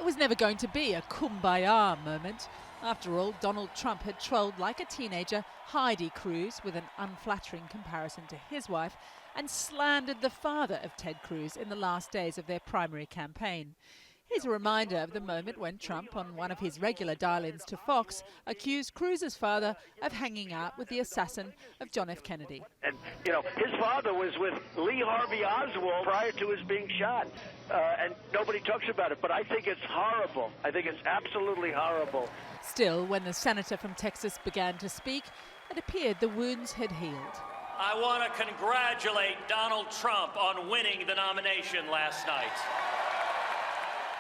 was never going to be a kumbaya moment. After all, Donald Trump had trolled like a teenager Heidi Cruz with an unflattering comparison to his wife and slandered the father of Ted Cruz in the last days of their primary campaign. Here's a reminder of the moment when Trump, on one of his regular dial-ins to Fox, accused Cruz's father of hanging out with the assassin of John F. Kennedy. And, you know, his father was with Lee Harvey Oswald prior to his being shot. And nobody talks about it, but I think it's horrible. I think it's absolutely horrible. Still, when the senator from Texas began to speak, it appeared the wounds had healed. I want to congratulate Donald Trump on winning the nomination last night.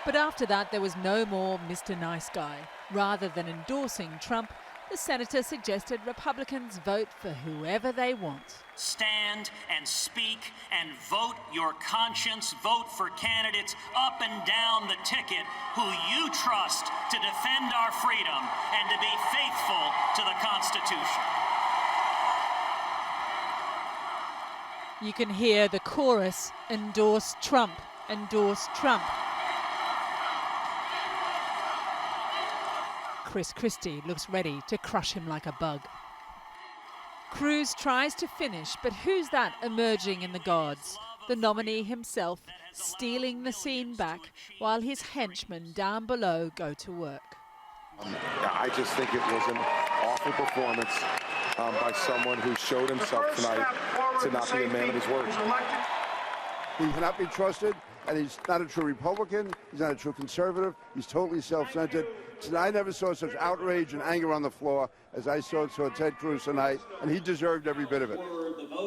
But after that, there was no more Mr. Nice Guy. Rather than endorsing Trump, the senator suggested Republicans vote for whoever they want. Stand and speak and vote your conscience. Vote for candidates up and down the ticket who you trust to defend our freedom and to be faithful to the Constitution. You can hear the chorus, endorse Trump, endorse Trump. Chris Christie looks ready to crush him like a bug. Cruz tries to finish, but who's that emerging in the gods? The nominee himself, stealing the scene back while his henchmen down below go to work. I just think it was an awful performance by someone who showed himself tonight to not be a man of his word. He cannot be trusted, and he's not a true Republican. He's not a true conservative. He's totally self-centered. I never saw such outrage and anger on the floor as I saw Ted Cruz tonight, and he deserved every bit of it.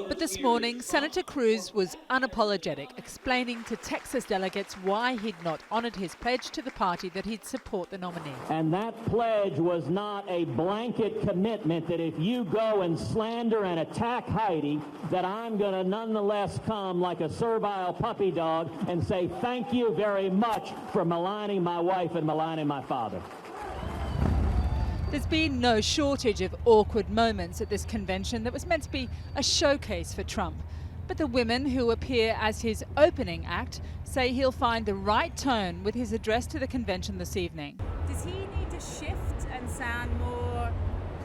But this morning, Senator Cruz was unapologetic, explaining to Texas delegates why he'd not honored his pledge to the party that he'd support the nominee. And that pledge was not a blanket commitment that if you go and slander and attack Heidi, that I'm going to nonetheless come like a servile puppy dog and say thank you very much for maligning my wife and maligning my father. There's been no shortage of awkward moments at this convention that was meant to be a showcase for Trump. But the women who appear as his opening act say he'll find the right tone with his address to the convention this evening. Does he need to shift and sound more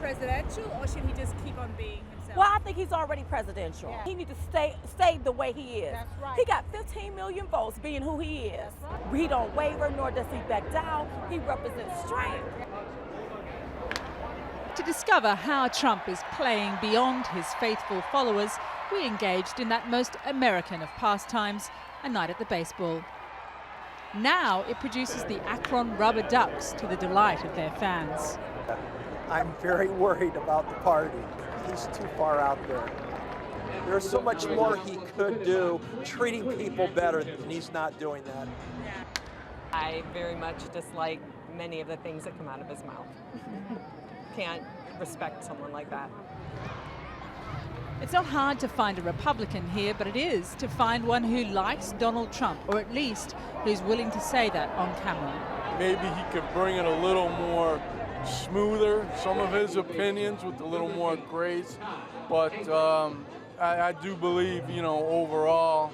presidential, or should he just keep on being himself? Well, I think he's already presidential. Yeah. He needs to stay the way he is. That's right. He got 15 million votes being who he is. Right. He don't waver, nor does he back down. He represents strength. To discover how Trump is playing beyond his faithful followers, we engaged in that most American of pastimes, a night at the baseball. Now it produces the Akron Rubber Ducks to the delight of their fans. I'm very worried about the party. He's too far out there. There's so much more he could do, treating people better, and he's not doing that. I very much dislike many of the things that come out of his mouth. Can't respect someone like that. It's not hard to find a Republican here, but it is to find one who likes Donald Trump, or at least who's willing to say that on camera. Maybe he could bring it a little more smoother, some of his opinions with a little more grace, but I do believe, you know, overall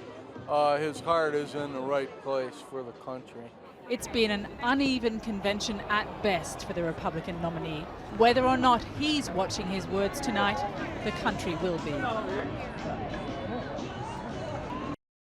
his heart is in the right place for the country. It's been an uneven convention at best for the Republican nominee. Whether or not he's watching his words tonight, the country will be.